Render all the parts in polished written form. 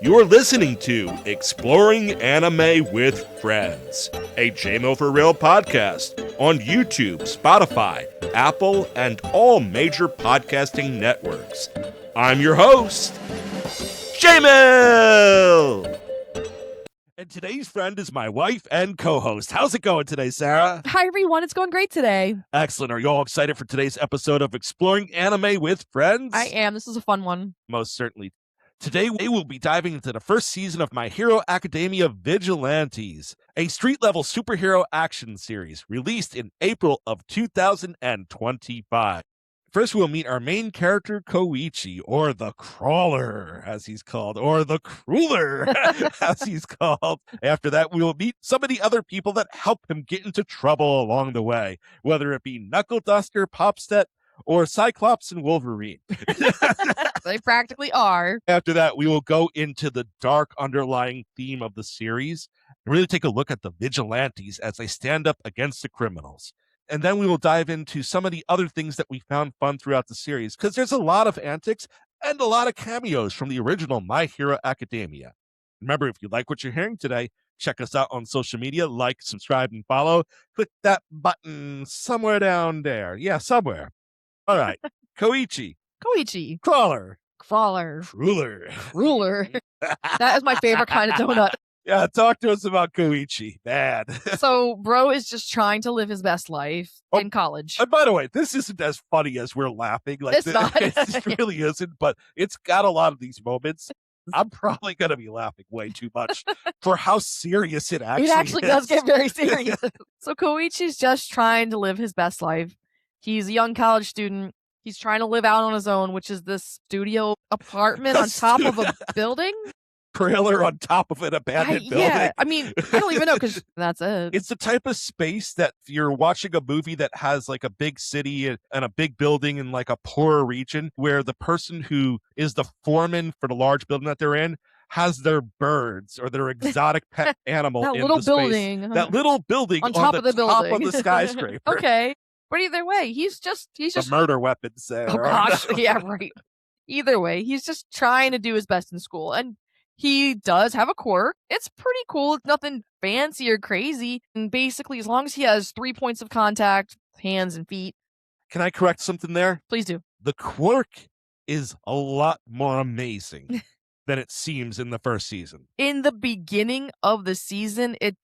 You're listening to Exploring Anime with Friends, a JMO for Real podcast on YouTube, Spotify, Apple, and all major podcasting networks. I'm your host, JMO! And today's friend is my wife and co-host. How's it going today, Sarah? Hi, everyone. It's going great today. Excellent. Are you all excited for today's episode of Exploring Anime with Friends? I am. This is a fun one. Most certainly. Today, we will be diving into the first season of My Hero Academia Vigilantes, a street-level superhero action series released in April of 2025. First, we'll meet our main character, Koichi, or the Crawler, as he's called, or the Crueler, as he's called. After that, we will meet some of the other people that help him get into trouble along the way, whether it be Knuckle Duster, Popstep, or Cyclops and Wolverine. They practically are. After that, we will go into the dark underlying theme of the series and really take a look at the vigilantes as they stand up against the criminals. And then we will dive into some of the other things that we found fun throughout the series, because there's a lot of antics and a lot of cameos from the original My Hero Academia. Remember, if you like what you're hearing today, check us out on social media, like, subscribe, and follow. Click that button somewhere down there. Yeah, somewhere. All right. Koichi. Crawler. Ruler. That is my favorite kind of donut. Yeah, talk to us about Koichi. Bad. So, bro is just trying to live his best life in college. And by the way, this isn't as funny as we're laughing. Like, It's not. It really isn't, but it's got a lot of these moments. I'm probably going to be laughing way too much for how serious it actually is. It actually does get very serious. So, Koichi's just trying to live his best life. He's a young college student. He's trying to live out on his own, which is this studio apartment on top of a building. Trailer on top of an abandoned building. Yeah, I mean, I don't even know, because that's it. It's the type of space that if you're watching a movie that has like a big city and a big building in like a poorer region, where the person who is the foreman for the large building that they're in has their birds or their exotic pet animal That in little the space. building. That little building on top of the top building. of the skyscraper. Okay. But either way, he's just The murder weapons there. oh gosh, yeah, right. Either way, he's just trying to do his best in school, and he does have a quirk. It's pretty cool. It's nothing fancy or crazy, and basically, as long as he has 3 points of contact, hands and feet. Can I correct something there? Please do. The quirk is a lot more amazing than it seems in the first season. In the beginning of the season, it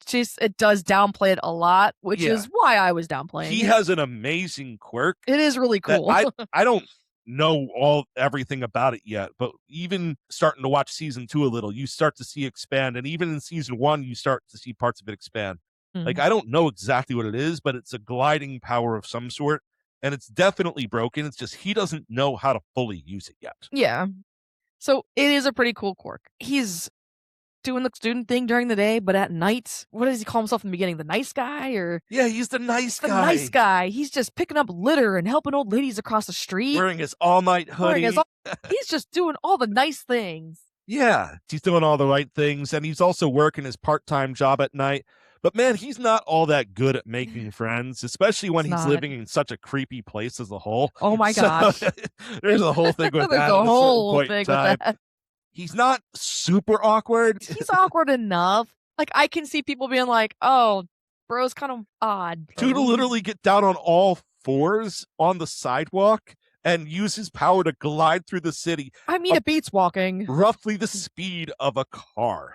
does downplay it a lot, which is why I was downplaying. He has an amazing quirk. It is really cool. I don't know everything about it yet, but even starting to watch season 2 a little, you start to see expand, and even in season 1, you start to see parts of it expand. Like, I don't know exactly what it is, but it's a gliding power of some sort, and it's definitely broken. It's just he doesn't know how to fully use it yet. Yeah. So it is a pretty cool quirk. He's doing the student thing during the day, but at night, what does he call himself in the beginning? The nice guy? Or Yeah, he's the nice guy. The nice guy. He's just picking up litter and helping old ladies across the street. Wearing his all-night hoodie. He's just doing all the nice things. Yeah, he's doing all the right things, and he's also working his part-time job at night. But man, he's not all that good at making friends, especially when he's living in such a creepy place as a whole. Oh my gosh. There's a whole thing with that. There's a whole thing with that. He's not super awkward. He's awkward enough. Like, I can see people being like, oh, bro's kind of odd. Dude will literally get down on all fours on the sidewalk and use his power to glide through the city. I mean, it beats walking. Roughly the speed of a car.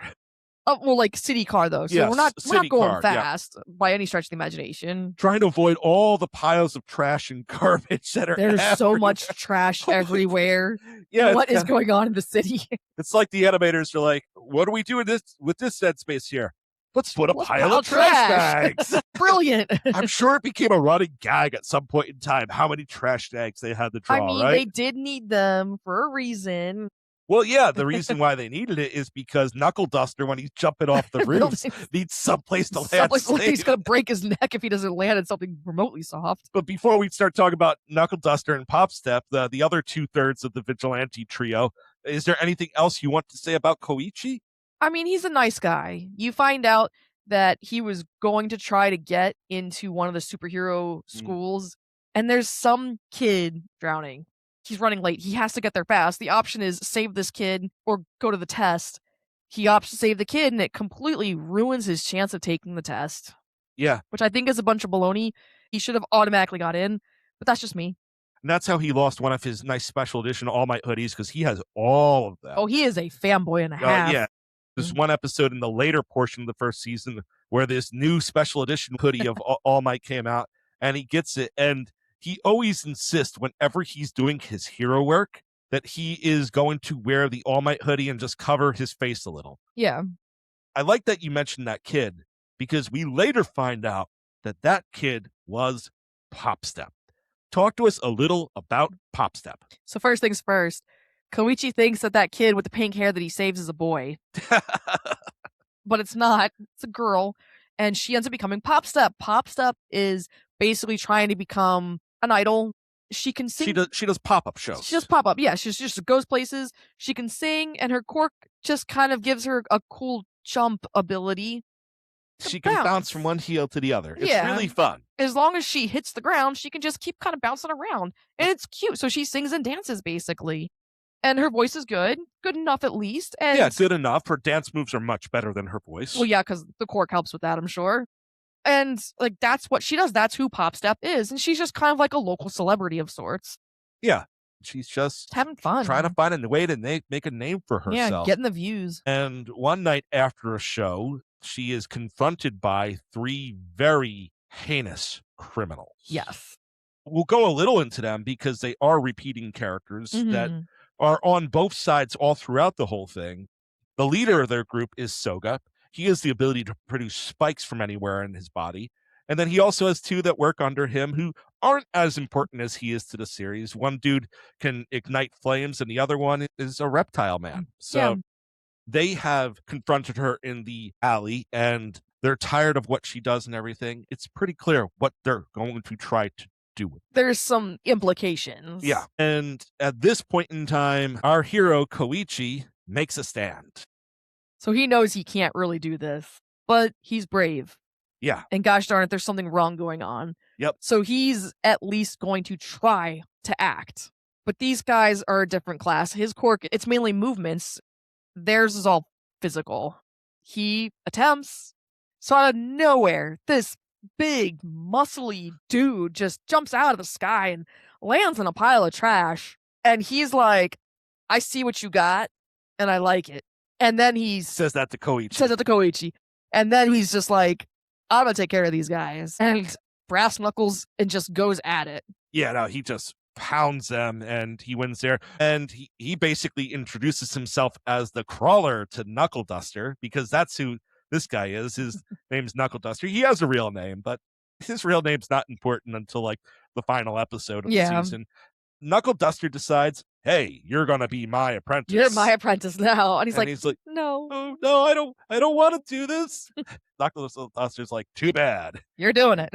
Well, like city car though, so Yes, we're not going fast by any stretch of the imagination. Trying to avoid all the piles of trash and garbage that are There's so much trash everywhere. Yeah, what is going on in the city? It's like the animators are like, what do we do with this dead space here? Let's put a pile of trash bags. Brilliant. I'm sure it became a running gag at some point in time how many trash bags they had to draw, I mean, right? they did need them for a reason. Well, yeah, the reason why they needed it is because Knuckle Duster, when he's jumping off the roofs, needs someplace to land. He's going to break his neck if he doesn't land in something remotely soft. But before we start talking about Knuckle Duster and Popstep, the other 2/3 of the vigilante trio, is there anything else you want to say about Koichi? I mean, he's a nice guy. You find out that he was going to try to get into one of the superhero schools, and there's some kid drowning. He's running late. He has to get there fast. The option is save this kid or go to the test. he opts to save the kid, and it completely ruins his chance of taking the test. Yeah. Which I think is a bunch of baloney. He should have automatically got in, but that's just me. And that's how he lost one of his nice special edition All Might hoodies, because he has all of them. Oh, he is a fanboy and a half. Yeah. There's one episode in the later portion of the first season where this new special edition hoodie of All Might came out, and he gets it. And he always insists whenever he's doing his hero work that he is going to wear the All Might hoodie and just cover his face a little. Yeah. I like that you mentioned that kid, because we later find out that that kid was Popstep. Talk to us a little about Popstep. So first things first, Koichi thinks that kid with the pink hair that he saves is a boy. But it's not. It's a girl. And she ends up becoming Popstep. Popstep is basically trying to become an idol. She can sing. She does pop-up shows. She does pop-up. Yeah, she just goes places. She can sing, and her quirk just kind of gives her a cool jump ability. She can bounce from one heel to the other. It's really fun. As long as she hits the ground, she can just keep kind of bouncing around. And it's cute. So she sings and dances, basically. And her voice is good. Good enough, at least. And yeah, good enough. Her dance moves are much better than her voice. Well, yeah, because the quirk helps with that, I'm sure. And, like, that's what she does. That's who Popstep is. And she's just kind of like a local celebrity of sorts. Yeah. She's just having fun. Trying to find a way to make a name for herself. Yeah, getting the views. And one night after a show, she is confronted by 3 very heinous criminals. Yes. We'll go a little into them because they are repeating characters that are on both sides all throughout the whole thing. The leader of their group is Soga. He has the ability to produce spikes from anywhere in his body. And then he also has 2 that work under him who aren't as important as he is to the series. One dude can ignite flames, and the other one is a reptile man. So they have confronted her in the alley, and they're tired of what she does and everything. It's pretty clear what they're going to try to do with it. There's some implications. Yeah. And at this point in time, our hero, Koichi, makes a stand. So he knows he can't really do this, but he's brave. Yeah. And gosh darn it, there's something wrong going on. Yep. So he's at least going to try to act. But these guys are a different class. His quirk, it's mainly movements. Theirs is all physical. He attempts. So out of nowhere, this big, muscly dude just jumps out of the sky and lands in a pile of trash. And he's like, I see what you got, and I like it. And then he says that to Koichi. And then he's just like, I'm going to take care of these guys. And brass knuckles and just goes at it. Yeah, no, he just pounds them and he wins there. And he basically introduces himself as the crawler to Knuckle Duster, because that's who this guy is. His name's Knuckle Duster. He has a real name, but his real name's not important until like the final episode of the season. Knuckle Duster decides, hey, you're gonna be my apprentice. You're my apprentice now. And he's like, no. Oh, no, I don't want to do this. Knuckle Duster's like, too bad. You're doing it.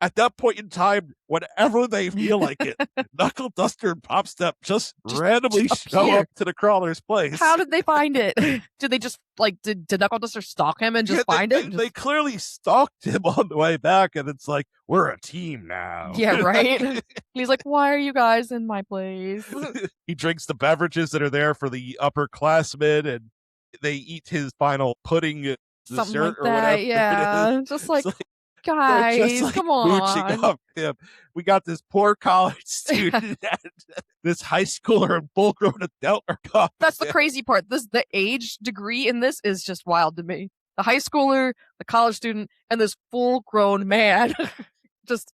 At that point in time, whenever they feel like it, Knuckle Duster and Popstep just randomly show up to the crawler's place. How did they find it? Did they just, like, did Knuckle Duster stalk him and just find it? They clearly stalked him on the way back, and it's like, we're a team now. Yeah, right? He's like, why are you guys in my place? He drinks the beverages that are there for the upperclassmen, and they eat his final pudding dessert or whatever. Yeah, just like guys, like come on. Up him. We got this poor college student and this high schooler and full-grown adult are caught. That's the crazy part. The age degree in this is just wild to me. The high schooler, the college student, and this full-grown man just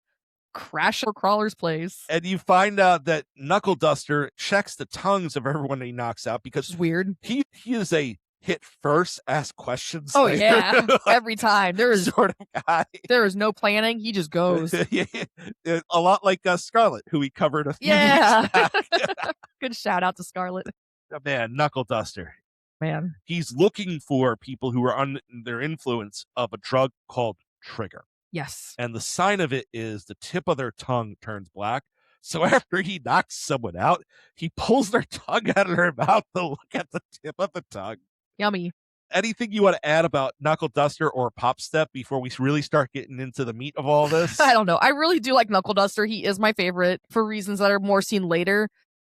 crash a crawler's place. And you find out that Knuckle Duster checks the tongues of everyone he knocks out, because it's weird. He is a hit first, ask questions. Oh later. Yeah, every time there is sort of guy. There is no planning. He just goes. A lot like Scarlet, who we covered a few weeks back. Good shout out to Scarlet. Man, Knuckle Duster. Man, he's looking for people who are under their influence of a drug called Trigger. Yes, and the sign of it is the tip of their tongue turns black. So after he knocks someone out, he pulls their tongue out of their mouth to look at the tip of the tongue. Yummy. Anything you want to add about Knuckle Duster or Popstep before we really start getting into the meat of all this? I don't know. I really do like Knuckle Duster. He is my favorite for reasons that are more seen later.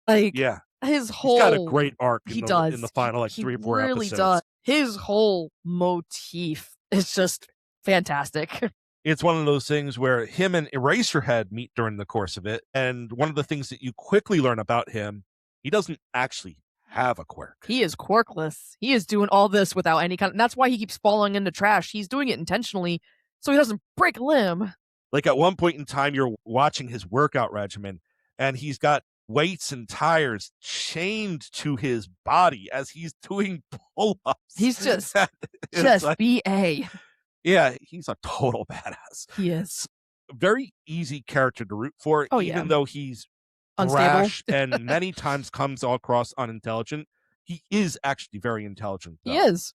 Like, yeah, his whole... He's got a great arc in the final 3 or 4 really episodes. Does. his whole motif is just fantastic. It's one of those things where him and Eraserhead meet during the course of it, and one of the things that you quickly learn about him, he doesn't actually have a quirk. He is quirkless. He is doing all this without any kind of, and that's why he keeps falling into trash. He's doing it intentionally so he doesn't break a limb. Like at one point in time, you're watching his workout regimen, and he's got weights and tires chained to his body as he's doing pull-ups. He's just like, BA. Yeah, he's a total badass. He is. Very easy character to root for, Oh, even yeah. though he's Unstable. brash and many times comes across unintelligent. He is actually very intelligent, though. He is.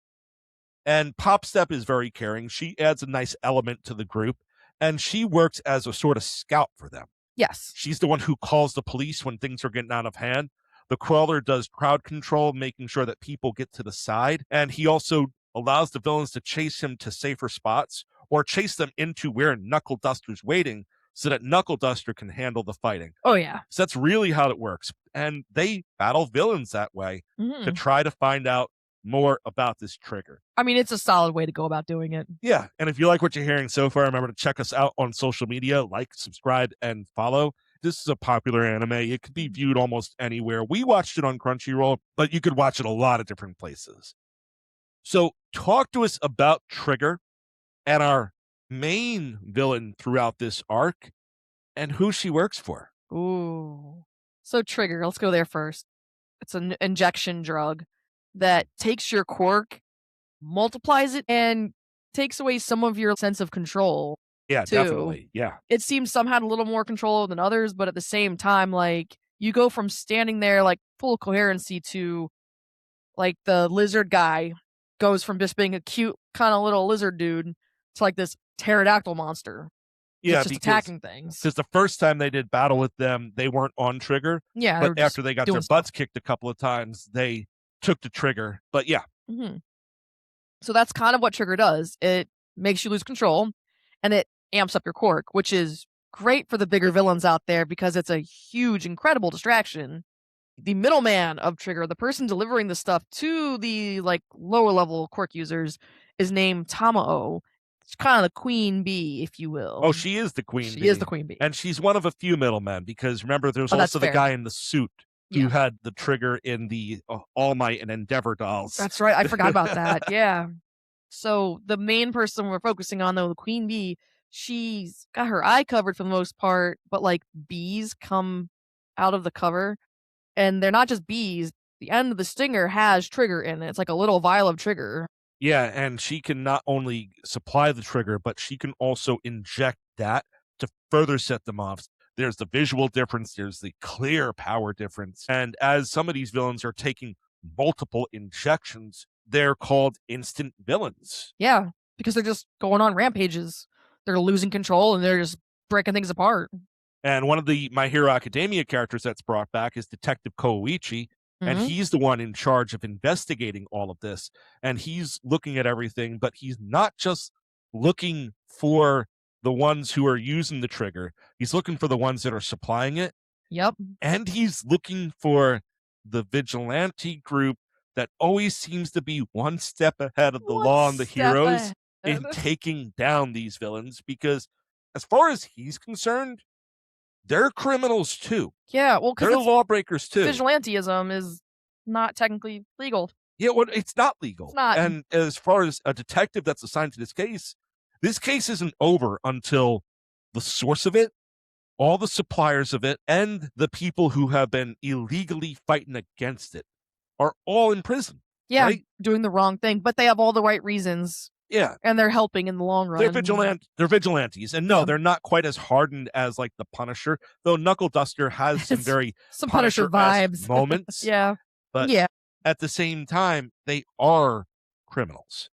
And Popstep is very caring. She adds a nice element to the group, and she works as a sort of scout for them. Yes. She's the one who calls the police when things are getting out of hand. The Crawler does crowd control, making sure that people get to the side. And he also allows the villains to chase him to safer spots or chase them into where Knuckle Duster's waiting so that Knuckle Duster can handle the fighting. Oh, yeah. So that's really how it works. And they battle villains that way to try to find out more about this trigger. I mean, it's a solid way to go about doing it. Yeah. And if you like what you're hearing so far, remember to check us out on social media, like, subscribe, and follow. This is a popular anime. It could be viewed almost anywhere. We watched it on Crunchyroll, but you could watch it a lot of different places. So talk to us about Trigger and our main villain throughout this arc and who she works for. Ooh. So Trigger, let's go there first. It's an injection drug that takes your quirk, multiplies it, and takes away some of your sense of control. Yeah, too. definitely. Yeah. It seems some had a little more control than others, but at the same time, like, you go from standing there like full coherency to like the lizard guy goes from just being a cute kind of little lizard dude to like this pterodactyl monster. Yeah, just attacking things. Because the first time they did battle with them, they weren't on Trigger. Yeah, but after they got their butts kicked a couple of times, they took the Trigger. But yeah. So that's kind of what Trigger does. It makes you lose control, and it amps up your quirk, which is great for the bigger villains out there because it's a huge, incredible distraction. The middleman of Trigger, the person delivering the stuff to the like lower level quirk users, is named Tamao. It's kind of the queen bee, if you will. Oh, she is the queen bee. She is the queen bee. And she's one of a few middlemen because remember, there's also the guy in the suit who had the Trigger in the All Might and Endeavor dolls. That's right. I forgot about that. Yeah. So the main person we're focusing on, though, the queen bee, she's got her eye covered for the most part, but like bees come out of the cover, and they're not just bees. The end of the stinger has Trigger in it. It's like a little vial of Trigger. Yeah, and she can not only supply the Trigger, but she can also inject that to further set them off. There's the visual difference, there's the clear power difference. And as some of these villains are taking multiple injections, they're called instant villains. Yeah, because they're just going on rampages. They're losing control and they're just breaking things apart. And one of the My Hero Academia characters that's brought back is Detective Koichi. And he's the one in charge of investigating all of this. And he's looking at everything, but he's not just looking for the ones who are using the Trigger. He's looking for the ones that are supplying it. Yep. And he's looking for the vigilante group that always seems to be one step ahead of the law and the heroes in taking down these villains. Because as far as he's concerned, they're criminals too. Yeah, well, they're lawbreakers too. Vigilantism is not technically legal. Yeah, well, it's not legal. It's not. And as far as a detective that's assigned to this case isn't over until the source of it, all the suppliers of it, and the people who have been illegally fighting against it are all in prison. Yeah, right? Doing the wrong thing, but they have all the right reasons. Yeah. And they're helping in the long run. They're vigilantes. And no, they're not quite as hardened as like the Punisher, though Knuckle Duster has some very some Punisher vibes moments. Yeah. But at the same time, they are criminals.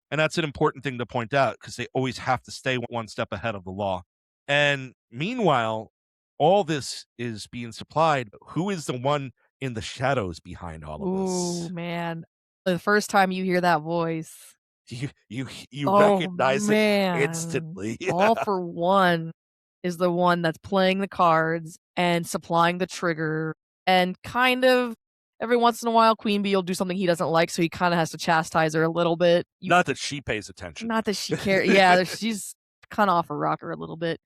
And that's an important thing to point out because they always have to stay one step ahead of the law. And meanwhile, all this is being supplied. Who is the one in the shadows behind all of this? Ooh, man. The first time you hear that voice, you recognize it instantly. All for One is the one that's playing the cards and supplying the Trigger and kind of Every once in a while, Queen Bee will do something he doesn't like, so he kind of has to chastise her a little bit. Not that she pays attention. Not that she cares. Yeah, she's kind of off her rocker a little bit.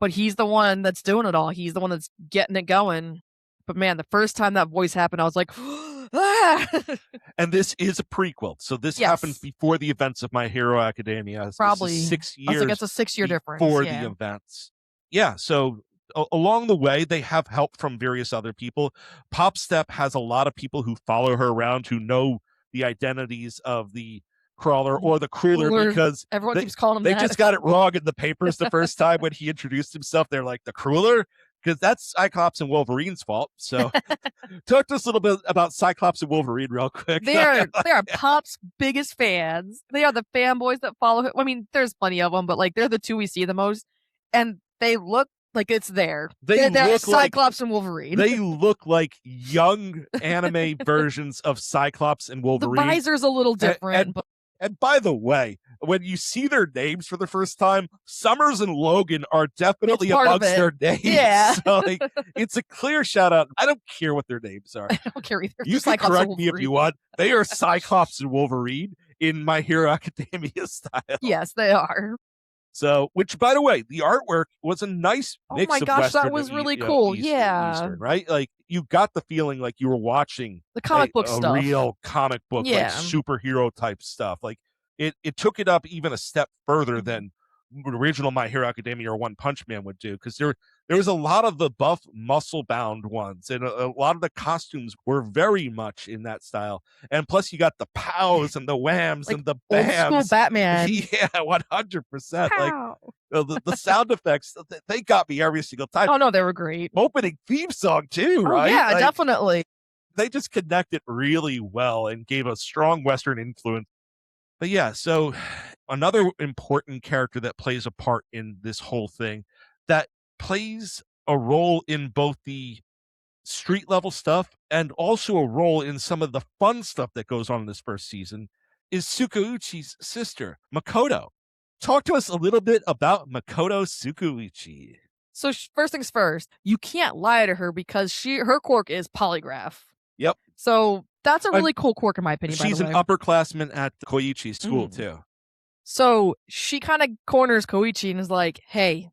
But he's the one that's doing it all. He's the one that's getting it going. But man, the first time that voice happened, I was like, ah! And this is a prequel. So this happens before the events of My Hero Academia. Probably 6 years. I think it's a 6-year difference. For the events. Yeah, so along the way, they have help from various other people. Pop Step has a lot of people who follow her around who know the identities of the crawler or the crueler, because everyone keeps calling him they that. just got it wrong in the papers the first time when he introduced himself. They're like, the crueler? Because that's Cyclops and Wolverine's fault. So talk to us a little bit about Cyclops and Wolverine real quick. They are Pop's biggest fans. They are the fanboys that follow him. I mean, there's plenty of them, but like they're the two we see the most. And they look like it's there. They're look Cyclops and Wolverine. They look like young anime versions of Cyclops and Wolverine. The visor's a little different. And by the way, when you see their names for the first time, Summers and Logan are definitely amongst their names. Yeah. So like, it's a clear shout out. I don't care what their names are. I don't care either. You can correct me if you want. They are Cyclops and Wolverine in My Hero Academia style. Yes, they are. So, which, by the way, the artwork was a nice mix of Western that was really and, cool. Eastern, right? Like, you got the feeling like you were watching the comic book stuff. Real comic book, like superhero type stuff. Like, it took it up even a step further than original My Hero Academia or One Punch Man would do, because there was a lot of the buff, muscle-bound ones, and a lot of the costumes were very much in that style. And plus, you got the pows and the whams and the bams. Old school Batman. Yeah, 100%. Like the sound effects, they got me every single time. Oh no, they were great. Opening theme song too, right? Yeah, like, definitely. They just connected really well and gave a strong Western influence. But yeah, so another important character that plays a part in this whole thing, that plays a role in both the street level stuff and also a role in some of the fun stuff that goes on in this first season, is Tsukauchi's sister, Makoto. Talk to us a little bit about Makoto Tsukauchi. So first things first, you can't lie to her because her quirk is polygraph. Yep. So that's a really cool quirk, in my opinion. She's an upperclassman at Koichi's school, too. So she kind of corners Koichi and is like, hey,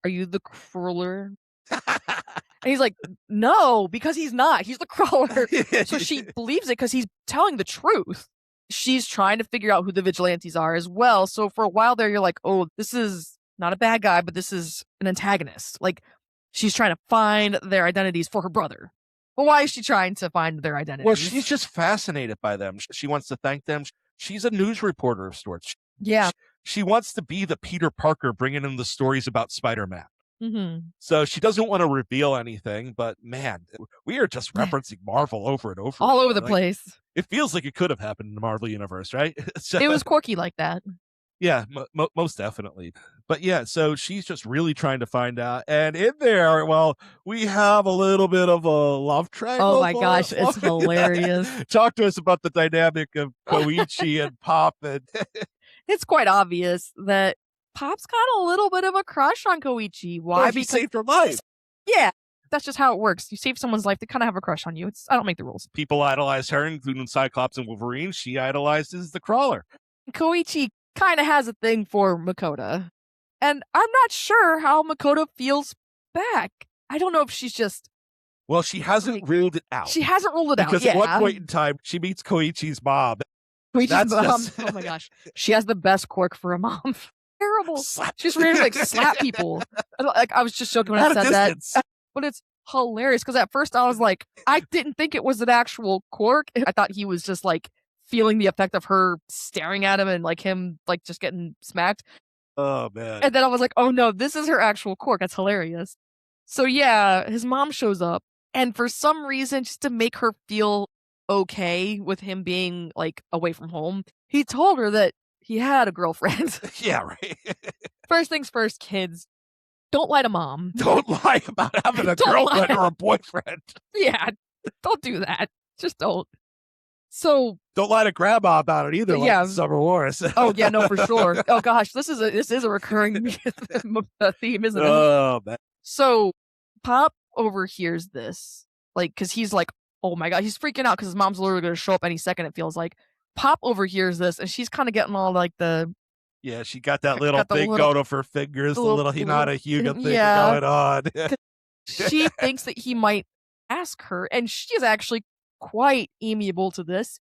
are you the crawler? And he's like, no, because he's not. He's the crawler. So she believes it because he's telling the truth. She's trying to figure out who the vigilantes are as well. So for a while there, you're like, oh, this is not a bad guy, but this is an antagonist. Like, she's trying to find their identities for her brother. But why is she trying to find their identities? Well, she's just fascinated by them. She wants to thank them. She's a news reporter of sorts. Yeah. She wants to be the Peter Parker bringing in the stories about Spider-Man. Mm-hmm. So she doesn't want to reveal anything, but man, we are just referencing Marvel over and over. All over the place. It feels like it could have happened in the Marvel universe, right? So, it was quirky like that. Yeah, most definitely. But yeah, so she's just really trying to find out. And in there, well, we have a little bit of a love triangle. Oh my gosh, it's hilarious. Talk to us about the dynamic of Koichi and Pop. And it's quite obvious that Pop's got a little bit of a crush on Koichi. Why? Well, because he saved her life. Yeah, that's just how it works. You save someone's life, they kind of have a crush on you. I don't make the rules. People idolize her, including Cyclops and Wolverine. She idolizes the crawler. Koichi kind of has a thing for Makoto. And I'm not sure how Makoto feels back. I don't know if she's just... Well, she hasn't ruled it out. She hasn't ruled it out, because at one point in time, she meets Koichi's mom. Koichi's mom. Oh my gosh. She has the best quirk for a mom. Terrible. She's ready to like slap people. Like, I was just joking when I said that. But it's hilarious because at first I was like, I didn't think it was an actual quirk. I thought he was just like feeling the effect of her staring at him and like him like just getting smacked. Oh man. And then I was like, oh no, this is her actual quirk. That's hilarious. So yeah, his mom shows up, and for some reason, just to make her feel okay with him being like away from home, he told her that he had a girlfriend. Yeah, right. First things first, kids. Don't lie to mom. Don't lie about having a girlfriend or a boyfriend. Yeah, don't do that. Just don't. So don't lie to grandma about it either. Like Summer Wars. Oh yeah, no, for sure. Oh gosh, this is a recurring theme, isn't it? Oh man. So Pop overhears this, like, because he's like Oh my god, he's freaking out because his mom's literally gonna show up any second, it feels like. Pop overhears this, and she's kinda getting all, like, Yeah, she got that little got the thing little going of her fingers, the the little little the little Hinata Hyuga thing yeah. going on. 'Cause she thinks that he might ask her, and she's actually quite amiable to this,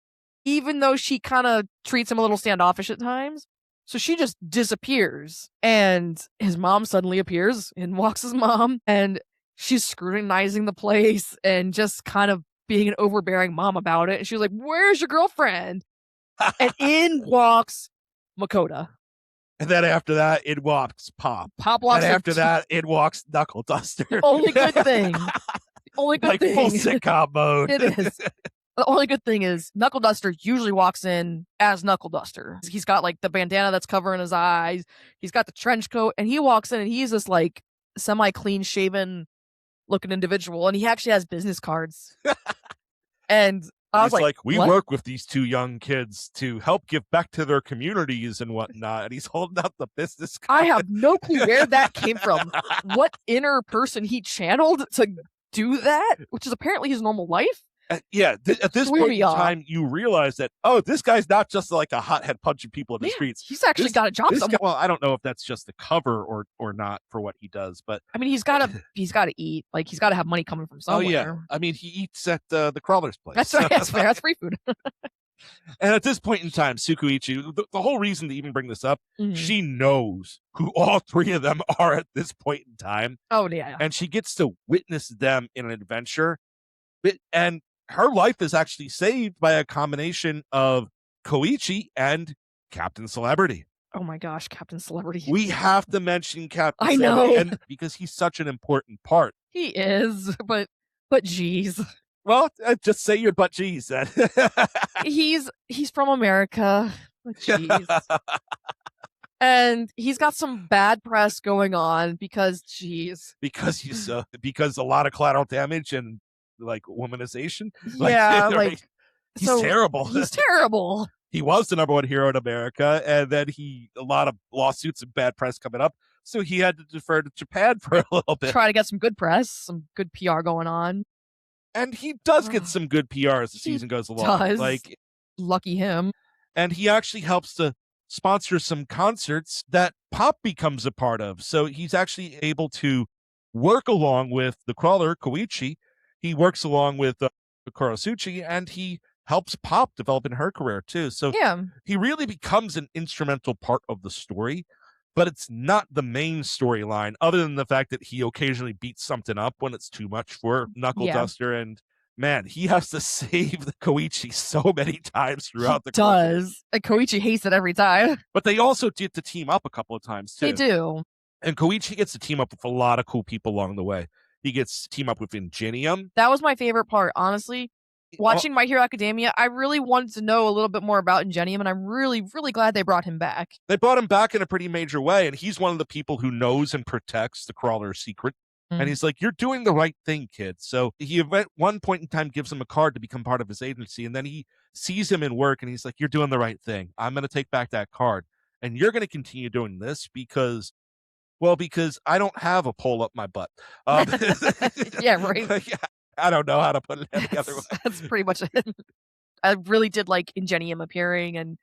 even though she kinda treats him a little standoffish at times. So she just disappears, and his mom suddenly appears, in walks his mom, and she's scrutinizing the place and just kind of being an overbearing mom about it, and she was like, "Where's your girlfriend?" And in walks Makoto. And then after that, it walks Pop. Pop And walks in. after that, it walks Knuckle The Duster. only good thing. Only good Like thing. full sitcom mode. It is. The only good thing is Knuckle Duster usually walks in as Knuckle Duster. He's got like the bandana that's covering his eyes. He's got the trench coat, and he walks in and he's this like semi clean shaven looking individual, and he actually has business cards. And I was He's like, we "What?" work with these two young kids to help give back to their communities and whatnot. And he's holding out the business card. I have no clue where that came from. What inner person he channeled to do that, which is apparently his normal life. Yeah, at this Weird, point in y'all. time, you realize that, oh, this guy's not just like a hothead punching people in the Yeah, streets. he's actually got a job This guy, somewhere. well, I don't know if that's just the cover or not for what he does, but I mean, he's gotta eat. Like he's gotta have money coming from oh somewhere. yeah, I mean, he eats at the crawler's place. That's right. That's fair. That's free food. And at this point in time, Tsukuichi, the whole reason to even bring this up, Mhm. she knows who all three of them are at this point in time, Oh yeah. and she gets to witness them in an adventure. And her life is actually saved by a combination of Koichi and Captain Celebrity. Oh my gosh, Captain Celebrity. We have to mention Captain I Celebrity, know. and because he's such an important part. He is, but geez. Well, just say your butt geez then. He's from America. But jeez. And he's got some bad press going on because jeez. because a lot of collateral damage and like womanization. Yeah, Like, like he's so terrible. He's terrible. He was the number one hero in America, and then a lot of lawsuits and bad press coming up, so he had to defer to Japan for a little bit. Try to get some good press, some good PR going on. And he does get some good PR as the season goes along. Does. Like, Lucky him. and he actually helps to sponsor some concerts that Pop becomes a part of. So he's actually able to work along with the crawler Koichi. He works along with Kurosuchi, and he helps Pop develop in her career too. So Yeah. he really becomes an instrumental part of the story, but it's not the main storyline, other than the fact that he occasionally beats something up when it's too much for Knuckle Yeah. Duster. And man, he has to save the Koichi so many times throughout the does. And Koichi hates it every time. But they also get to team up a couple of times too. They do. And Koichi gets to team up with a lot of cool people along the way. He gets to team up with Ingenium. That was my favorite part, honestly. Watching My Hero Academia, I really wanted to know a little bit more about Ingenium, and I'm really, really glad they brought him back. They brought him back in a pretty major way, and he's one of the people who knows and protects the crawler's secret. And he's like, you're doing the right thing, kid. So he at one point in time gives him a card to become part of his agency, and then he sees him in work, and he's like, you're doing the right thing. I'm going to take back that card. And you're going to continue doing this because I don't have a pole up my butt. Yeah, right. Yeah, I don't know how to put it any other way. That's pretty much it. I really did like Ingenium appearing and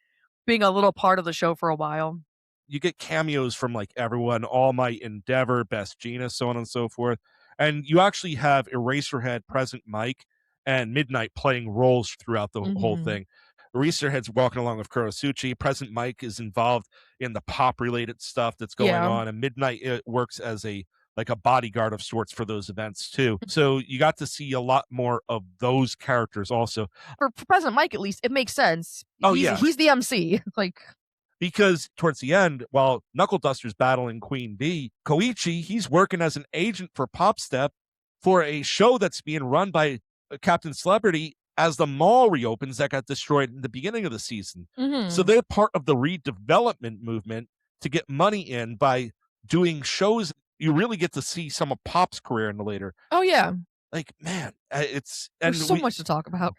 being a little part of the show for a while. You get cameos from like everyone, All Might, Endeavor, Best Gina, so on and so forth. And you actually have Eraserhead, Present Mike, and Midnight playing roles throughout the whole thing. Eraserhead's walking along with Kurosuchi. Present Mike is involved in the pop-related stuff that's going on, and Midnight works as a bodyguard of sorts for those events too. So you got to see a lot more of those characters also. For Present Mike, at least, it makes sense. Oh, yeah. He's the MC. Because towards the end, while Knuckle Duster's battling Queen Bee, Koichi, he's working as an agent for Popstep for a show that's being run by Captain Celebrity as the mall reopens that got destroyed in the beginning of the season. So they're part of the redevelopment movement to get money in by doing shows. You really get to see some of Pop's career in the later. Oh, yeah. Like, man, there's so much to talk about.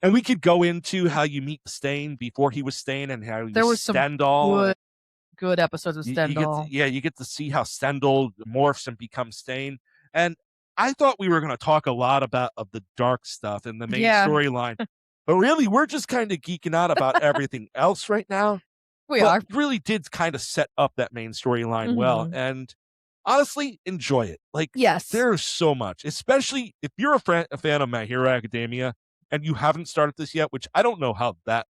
And we could go into how you meet Stain before he was Stain, and how there was Stendhal. some good episodes of Stendhal. You get to see how Stendhal morphs and becomes Stain. And I thought we were going to talk a lot about of the dark stuff and the main Yeah, storyline, but really, we're just kind of geeking out about everything else right now. we But are. really did kind of set up that main storyline well, Mhm. and honestly, enjoy it. Like, Yes. there's so much, especially if you're a fan of My Hero Academia and you haven't started this yet, which I don't know how that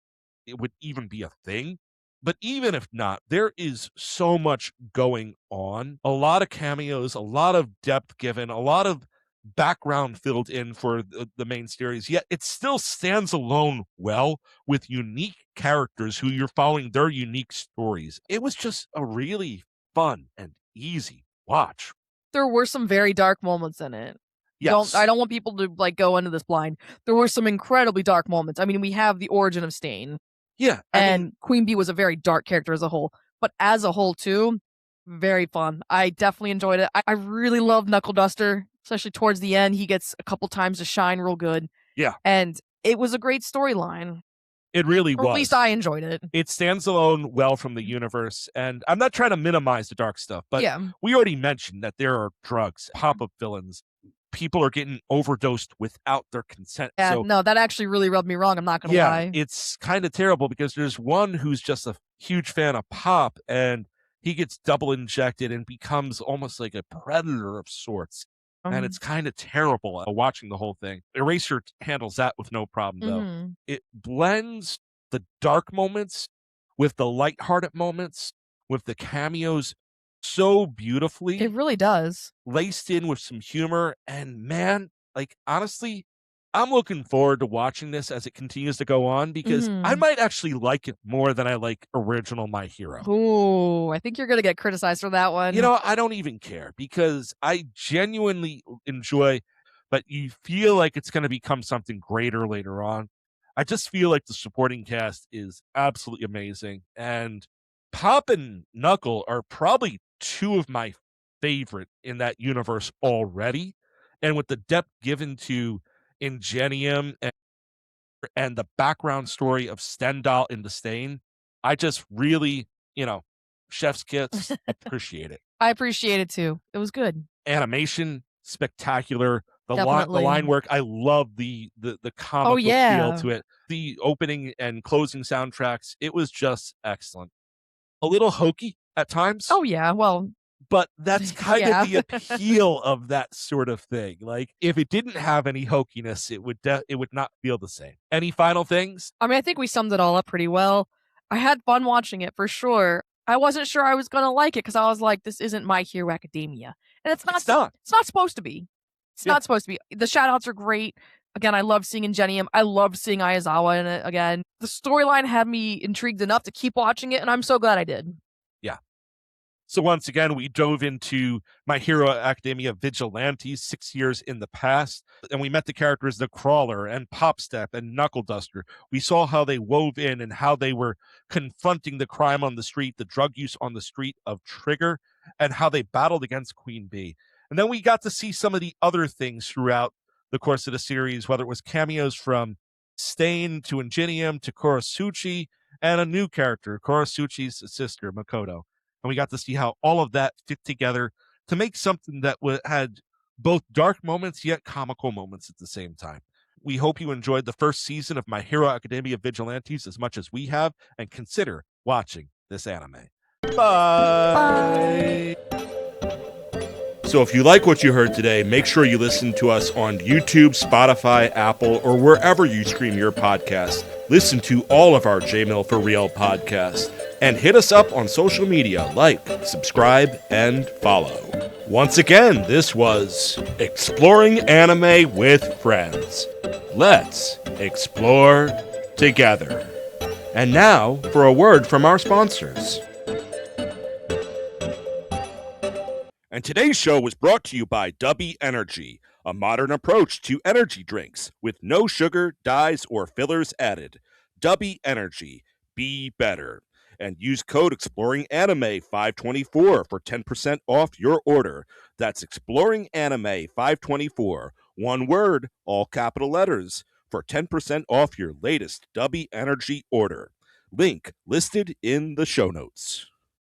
it would even be a thing. But even if not, there is so much going on. A lot of cameos, a lot of depth given, a lot of background filled in for the main series, yet it still stands alone well with unique characters who you're following their unique stories. It was just a really fun and easy watch. There were some very dark moments in it. I Yes. don't want people to, like, go into this blind. There were some incredibly dark moments. I mean, we have the origin of Stain, Yeah. I mean, and Queen Bee was a very dark character as a whole, but as a whole too, very fun. I definitely enjoyed it. I really love Knuckle Duster, especially towards the end. He gets a couple times to shine real good, yeah, and it was a great storyline, it really or at least was. I enjoyed it. It stands alone well from the universe, and I'm not trying to minimize the dark stuff, but Yeah. we already mentioned that there are drugs, pop-up villains. People are getting overdosed without their consent. Yeah, So no, that actually really rubbed me wrong, I'm not gonna yeah, lie. it's kind of terrible because there's one who's just a huge fan of pop, and he gets double injected and becomes almost like a predator of sorts. And it's Um, kind of terrible watching the whole thing. Eraser handles that with no problem, though. mhm. It blends the dark moments with the lighthearted moments, with the cameos so It beautifully, really does. laced in with some humor. And man, like, honestly, I'm looking forward to watching this as it continues to go on because I Mhm. might actually like it more than I like original My Hero. Ooh, I think you're gonna get criticized for that You one. know, I don't even care because I genuinely enjoy, but you feel like it's going to become something greater later on. I just feel like the supporting cast is absolutely amazing. And Pop and Knuckle are probably two of my favorite in that universe already. And with the depth given to Ingenium and the background story of Stendhal in Disdain, I just really, chef's kiss, appreciate it. I appreciate it too. It was good. Animation, spectacular. The line Definitely. work, I love the Oh, comic book feel yeah. to it. The opening and closing soundtracks, it was just excellent. A little hokey at times, Oh, yeah, well, but that's kind of yeah. the appeal of that sort of thing. Like, if it didn't have any hokiness, it would not feel the same. Any final things? I mean, I think we summed it all up pretty well. I had fun watching it for sure. I wasn't sure I was gonna like it because I was like, "This isn't My Hero Academia," and It's not. it's not supposed to be. It's Yeah. not supposed to be. The shoutouts are great. Again, I love seeing Ingenium. I love seeing Ayazawa in it again. The storyline had me intrigued enough to keep watching it, and I'm so glad I did. Yeah. So once again, we dove into My Hero Academia Vigilantes 6 years in the past, and we met the characters The Crawler and Popstep and Knuckle Duster. We saw how they wove in and how they were confronting the crime on the street, the drug use on the street of Trigger, and how they battled against Queen Bee. And then we got to see some of the other things throughout the course of the series, whether it was cameos from Stain to Ingenium to Korosuchi, and a new character, Korosuchi's sister, Makoto, and we got to see how all of that fit together to make something that had both dark moments yet comical moments at the same time. We hope you enjoyed the first season of My Hero Academia Vigilantes as much as we have, and consider watching this anime. Bye. Bye. So if you like what you heard today, make sure you listen to us on YouTube, Spotify, Apple, or wherever you stream your podcast. Listen to all of our J-Mill for Real podcasts, and hit us up on social media, like, subscribe, and follow. Once again, this was Exploring Anime with Friends. Let's explore together. And now for a word from our sponsors. And today's show was brought to you by Dubby Energy, a modern approach to energy drinks with no sugar, dyes, or fillers added. Dubby Energy, be better. And use code ExploringAnime524 for 10% off your order. That's ExploringAnime524, one word, all capital letters, for 10% off your latest Dubby Energy order. Link listed in the show notes.